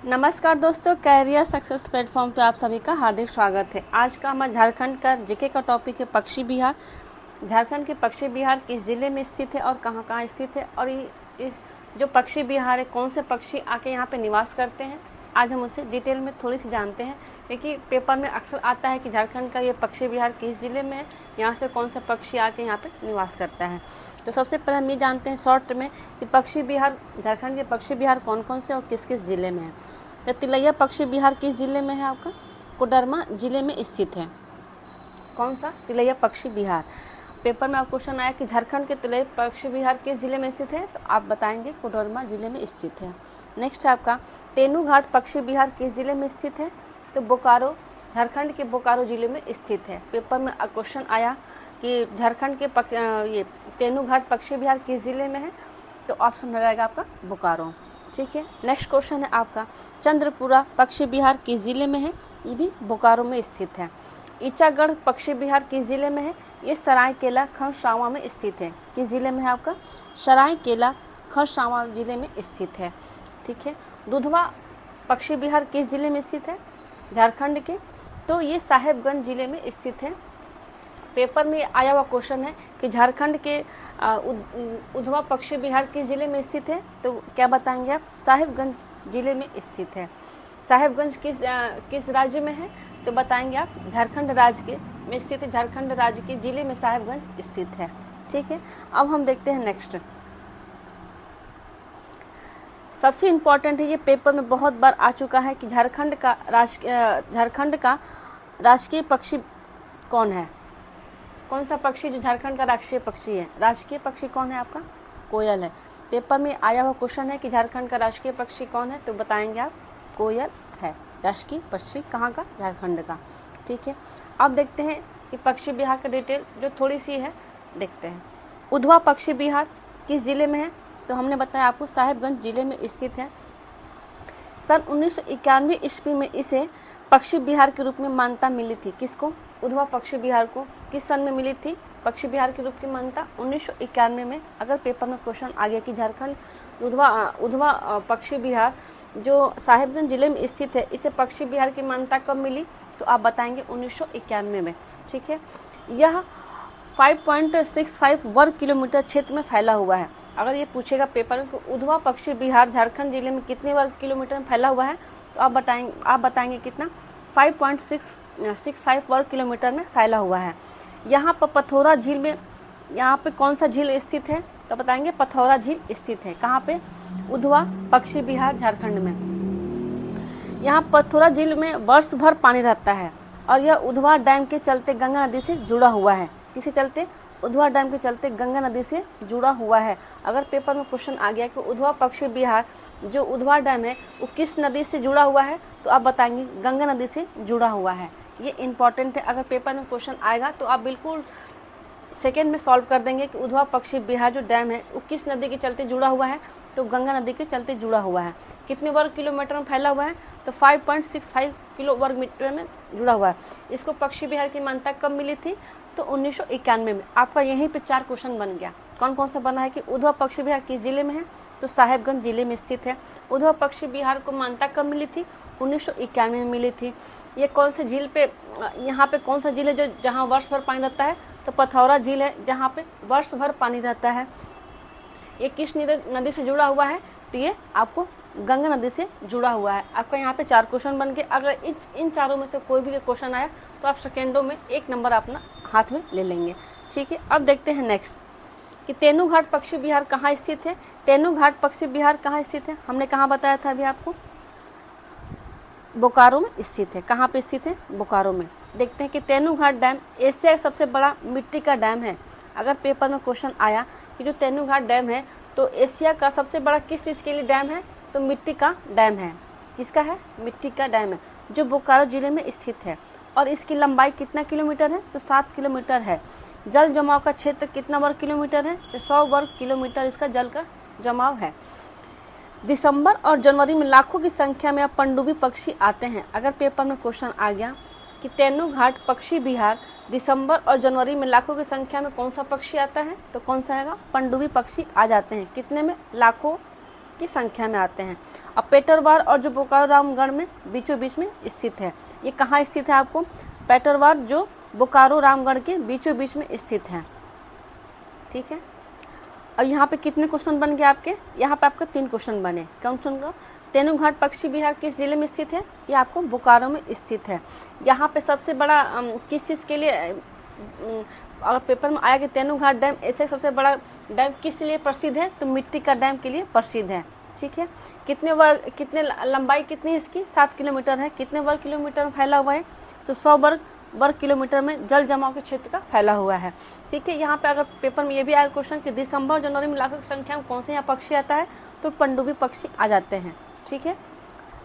नमस्कार दोस्तों, career success platform पे आप सभी का हार्दिक स्वागत है। आज का हमारा झारखंड का जीके का टॉपिक है पक्षी विहार। झारखंड के पक्षी विहार किस ज़िले में स्थित है और कहाँ कहाँ स्थित है, और ये जो पक्षी विहार है कौन से पक्षी आके यहाँ पे निवास करते हैं, आज हम उसे डिटेल में थोड़ी सी जानते हैं। क्योंकि पेपर में अक्सर आता है कि झारखंड का ये पक्षी विहार किस ज़िले में है, यहाँ से कौन सा पक्षी आके यहाँ पे निवास करता है। तो सबसे पहले हम ये जानते हैं शॉर्ट में कि पक्षी विहार, झारखंड के पक्षी विहार कौन कौन से और किस किस ज़िले में है। तो तिलैया पक्षी विहार किस ज़िले में है? आपका कोडरमा ज़िले में स्थित है। कौन सा? तिलैया पक्षी विहार। पेपर में आपको क्वेश्चन आया कि झारखंड के तिलैया पक्षी विहार किस ज़िले में स्थित है, तो आप बताएंगे कोडरमा ज़िले में स्थित है। नेक्स्ट है आपका तेनूघाट पक्षी विहार किस ज़िले में स्थित है, तो बोकारो, झारखंड के बोकारो ज़िले में स्थित है। पेपर में क्वेश्चन आया कि झारखंड के ये तेनूघाट पक्षी विहार किस ज़िले में है, तो ऑप्शन हो जाएगा आपका बोकारो। ठीक है। नेक्स्ट क्वेश्चन है आपका चंद्रपुरा पक्षी विहार किस ज़िले में है, ये भी बोकारो में स्थित है। ईचागढ़ पक्षी विहार किस ज़िले में है, ये सरायकेला खरसावां में स्थित है। किस ज़िले में है आपका? सरायकेला खरसावां ज़िले में स्थित है। ठीक है। दुधवा पक्षी विहार किस ज़िले में स्थित है, झारखंड के, तो ये साहेबगंज ज़िले में स्थित है। पेपर में आया हुआ क्वेश्चन है कि झारखंड के उधवा पक्षी विहार किस ज़िले में स्थित है, तो क्या बताएंगे आप? साहेबगंज ज़िले में स्थित है। साहेबगंज किस राज्य में है, तो बताएंगे आप झारखंड राज्य के में स्थित है। झारखंड राज्य के ज़िले में साहेबगंज स्थित है। ठीक है। अब हम देखते हैं नेक्स्ट। सबसे इम्पॉर्टेंट है, ये पेपर में बहुत बार आ चुका है कि झारखंड का राजकीय पक्षी कौन है? कौन सा पक्षी जो झारखंड का राष्ट्रीय पक्षी है? राजकीय पक्षी कौन है आपका? कोयल है। पेपर में आया हुआ क्वेश्चन है कि झारखंड का राष्ट्रीय पक्षी कौन है, तो बताएंगे आप कोयल है राष्ट्रीय पक्षी। कहाँ का? झारखंड का। ठीक है। अब देखते हैं कि पक्षी विहार का डिटेल जो थोड़ी सी है देखते हैं। उधवा पक्षी विहार किस ज़िले में है, तो हमने बताया आपको साहेबगंज ज़िले में स्थित है। सन 1991 ईस्वी में इसे पक्षी विहार के रूप में मान्यता मिली थी। किसको? उधवा पक्षी विहार को। किस सन में मिली थी पक्षी विहार के रूप की मान्यता? 1991 में। अगर पेपर में क्वेश्चन आ गया कि झारखंड उधवा पक्षी विहार जो साहेबगंज ज़िले में स्थित है, इसे पक्षी विहार की मान्यता कब मिली, तो आप बताएंगे 1991 में। ठीक है। यह 5.65 वर्ग किलोमीटर क्षेत्र में फैला हुआ है। अगर ये पूछेगा पेपर में कि उधवा पक्षी विहार झारखंड ज़िले में कितने वर्ग किलोमीटर में फैला हुआ है, तो आप बताएंगे कितना? 5.65 वर्ग किलोमीटर में फैला हुआ है। यहाँ पर पथौरा झील में, यहाँ पे कौन सा झील स्थित है, तो बताएंगे पथौरा झील स्थित है। कहाँ पे? उधवा पक्षी विहार झारखंड में। यहाँ पथौरा झील में वर्ष भर पानी रहता है और यह उधवा डैम के चलते गंगा नदी से जुड़ा हुआ है। किसी चलते? उधवा डैम के चलते गंगा नदी से जुड़ा हुआ है। अगर पेपर में क्वेश्चन आ गया कि उधवा पक्षी विहार जो उधवा डैम है वो किस नदी से जुड़ा हुआ है, तो आप बताएंगे गंगा नदी से जुड़ा हुआ है। ये इंपॉर्टेंट है। अगर पेपर में क्वेश्चन आएगा तो आप बिल्कुल सेकेंड में सॉल्व कर देंगे कि उधवा पक्षी विहार जो डैम है वो किस नदी के चलते जुड़ा हुआ है, तो गंगा नदी के चलते जुड़ा हुआ है। कितने वर्ग किलोमीटर में फैला हुआ है, तो 5.65 किलो वर्ग मीटर में जुड़ा हुआ है। इसको पक्षी विहार की मान्यता कब मिली थी, तो 1991 में। आपका यहीं पे 4 क्वेश्चन बन गया। कौन कौन सा बना है कि उधवा पक्षी विहार किस ज़िले में है, तो साहेबगंज ज़िले में स्थित है। उधवा पक्षी विहार को मान्यता कब मिली थी, 1991 में मिली थी। ये कौन से झील पे, यहाँ पे कौन सा झील है जो जहाँ वर्ष भर पानी रहता है, तो पथौरा झील है जहाँ पे वर्ष भर पानी रहता है। ये किस नदी से जुड़ा हुआ है, तो ये आपको गंगा नदी से जुड़ा हुआ है। आपका यहाँ पे 4 क्वेश्चन बन गए। अगर इन चारों में से कोई भी क्वेश्चन आया तो आप सेकेंडों में 1 नंबर अपना हाथ में ले लेंगे। ठीक है। अब देखते हैं नेक्स्ट कि तेनूघाट पक्षी विहार कहाँ स्थित है। तेनूघाट पक्षी विहार कहाँ स्थित है, हमने कहाँ बताया था अभी आपको? बोकारो में स्थित है। कहाँ पे स्थित है? बोकारो में। देखते हैं कि तेनूघाट डैम एशिया का सबसे बड़ा मिट्टी का डैम है। अगर पेपर में क्वेश्चन आया कि जो तेनूघाट डैम है तो एशिया का सबसे बड़ा किस चीज़ के लिए डैम है, तो मिट्टी का डैम है। किसका है? मिट्टी का डैम है जो बोकारो ज़िले में स्थित है। और इसकी लंबाई कितना किलोमीटर है, तो 7 किलोमीटर है। जल जमाव का क्षेत्र कितना वर्ग किलोमीटर है, तो 100 वर्ग किलोमीटर इसका जल का जमाव है। दिसंबर और जनवरी में लाखों की संख्या में अब पनडुब्बी पक्षी आते हैं। अगर पेपर में क्वेश्चन आ गया कि तेनूघाट पक्षी विहार दिसंबर और जनवरी में लाखों की संख्या में कौन सा पक्षी आता है, तो कौन सा आएगा? पनडुब्बी पक्षी आ जाते हैं। कितने में? लाखों की संख्या में आते हैं। अब पेटरवार और जो बोकारो रामगढ़ में बीचों बीच में स्थित है। ये कहाँ स्थित है आपको? पेटरवार जो बोकारो रामगढ़ के बीचों बीच में स्थित है। ठीक है। अब यहाँ पे कितने क्वेश्चन बन गए आपके? यहाँ पे आपके 3 क्वेश्चन बने। कौन सुन लो? तेनूघाट पक्षी विहार किस जिले में स्थित है? ये आपको बोकारो में स्थित है। यहाँ पे सबसे बड़ा किस चीज़ के लिए अगर पेपर में आया कि तेनूघाट डैम ऐसे सबसे बड़ा डैम किस लिए प्रसिद्ध है? तो मिट्टी का डैम के लिए प्रसिद्ध है। ठीक है। कितने लंबाई कितनी है इसकी? 7 किलोमीटर है। कितने वर्ग किलोमीटर में फैला हुआ है? तो 100 वर्ग किलोमीटर में जल जमाव के क्षेत्र का फैला हुआ है। ठीक है। यहाँ पे अगर पेपर में ये भी आया क्वेश्चन कि दिसंबर जनवरी में लाखों की संख्या में कौन से यहाँ पक्षी आता है? तो पनडुब्बी पक्षी आ जाते हैं। ठीक है।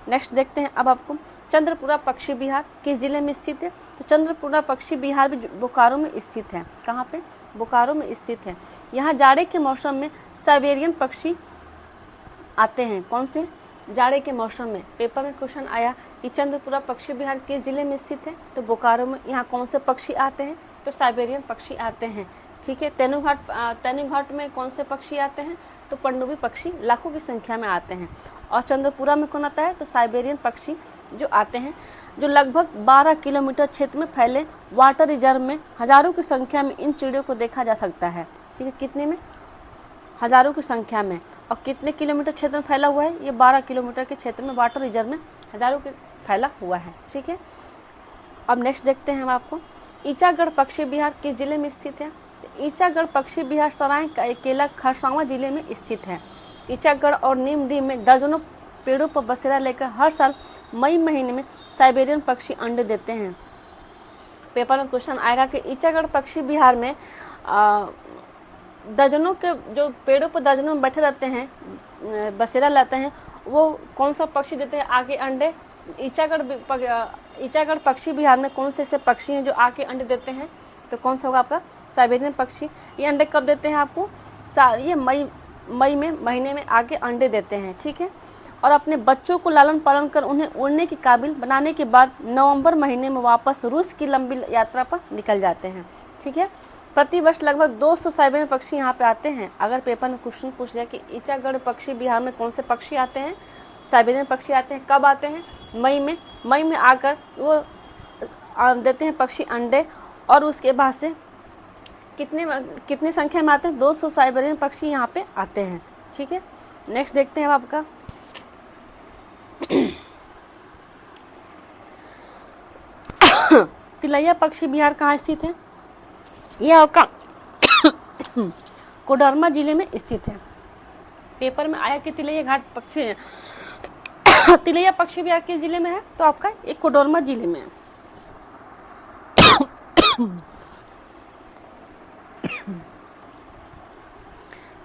नेक्स्ट देखते हैं अब आपको चंद्रपुरा पक्षी विहार किस जिले में स्थित है? तो चंद्रपुरा पक्षी विहार भी बोकारो में स्थित है। कहाँ पे? बोकारो में स्थित है। यहाँ जाड़े के मौसम में साइबेरियन पक्षी आते हैं। कौन से? जाड़े के मौसम में। पेपर में क्वेश्चन आया कि चंद्रपुरा पक्षी विहार किस जिले में स्थित है? तो बोकारो में। यहाँ कौन से पक्षी आते हैं? तो साइबेरियन पक्षी आते हैं। ठीक है। तेनूघाट में कौन से पक्षी आते हैं? तो पनडुब्बी पक्षी लाखों की संख्या में आते हैं। और चंद्रपुरा में कौन आता है? तो साइबेरियन पक्षी जो आते हैं, जो लगभग 12 किलोमीटर क्षेत्र में फैले वाटर रिजर्व में हजारों की संख्या में इन चिड़ियों को देखा जा सकता है। ठीक है। कितने में? हजारों की संख्या में। और कितने किलोमीटर क्षेत्र में फैला हुआ है? ये 12 किलोमीटर के क्षेत्र में वाटर रिजर्व में हजारों के फैला हुआ है। ठीक है। अब नेक्स्ट देखते हैं हम आपको ईचागढ़ पक्षी विहार किस जिले में स्थित है? तो ईचागढ़ पक्षी विहार सरायकेला खरसावां जिले में स्थित है। ईचागढ़ और नीमडीह में दर्जनों पेड़ों पर बसेरा लेकर हर साल मई महीने में साइबेरियन पक्षी अंडे देते हैं। पेपर में क्वेश्चन आएगा कि ईचागढ़ पक्षी विहार में दर्जनों के जो पेड़ों पर दर्जनों में बैठे रहते हैं, बसेरा लाते हैं, वो कौन सा पक्षी देते हैं आगे अंडे? ईचागढ़ पक्षी विहार में कौन से ऐसे पक्षी हैं जो आके अंडे देते हैं? तो कौन सा होगा आपका? साइबेरियन पक्षी। ये अंडे कब देते हैं आपको? ये मई में महीने में आके अंडे देते हैं। ठीक है। और अपने बच्चों को लालन पालन कर उन्हें उड़ने के काबिल बनाने के बाद नवंबर महीने में वापस रूस की लंबी यात्रा पर निकल जाते हैं। ठीक है। प्रतिवर्ष लगभग 200 साइबेरियन पक्षी यहाँ पे आते हैं। अगर पेपर में क्वेश्चन पूछ दिया कि ईचागढ़ पक्षी विहार में कौन से पक्षी आते हैं? साइबेरियन पक्षी आते हैं। कब आते हैं? मई में आकर वो देते हैं पक्षी अंडे। और उसके बाद से कितने संख्या में आते हैं? 200 साइबेरियन पक्षी यहाँ पे आते हैं। ठीक है। नेक्स्ट देखते हैं अब आपका तिलैया पक्षी विहार कहाँ स्थित है? यह आपका कोडरमा जिले में स्थित है। पेपर में आया कि तिलैया पक्षी विहार किस जिले में है? तो आपका एक कोडरमा जिले में है।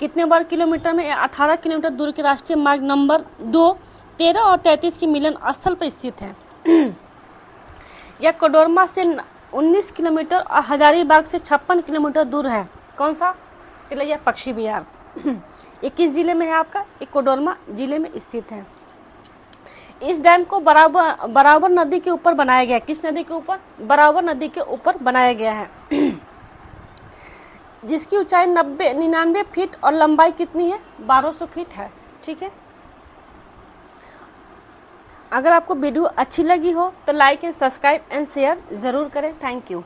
कितने वर्ग किलोमीटर में? 18 किलोमीटर दूर के राष्ट्रीय मार्ग नंबर 2, 13 और 33 के मिलन स्थल पर स्थित है। यह कोडरमा से 19 किलोमीटर और हजारीबाग से 56 किलोमीटर दूर है। कौन सा? तिलैया पक्षी विहार। ये किस जिले में है आपका? ये कोडरमा जिले में स्थित है। इस डैम को बराबर नदी के ऊपर बनाया गया है। किस नदी के ऊपर? बराबर नदी के ऊपर बनाया गया है। जिसकी ऊंचाई 99 फीट और लंबाई कितनी है? 1200 फीट है। ठीक है। अगर आपको वीडियो अच्छी लगी हो तो like and subscribe and share ज़रूर करें। Thank you.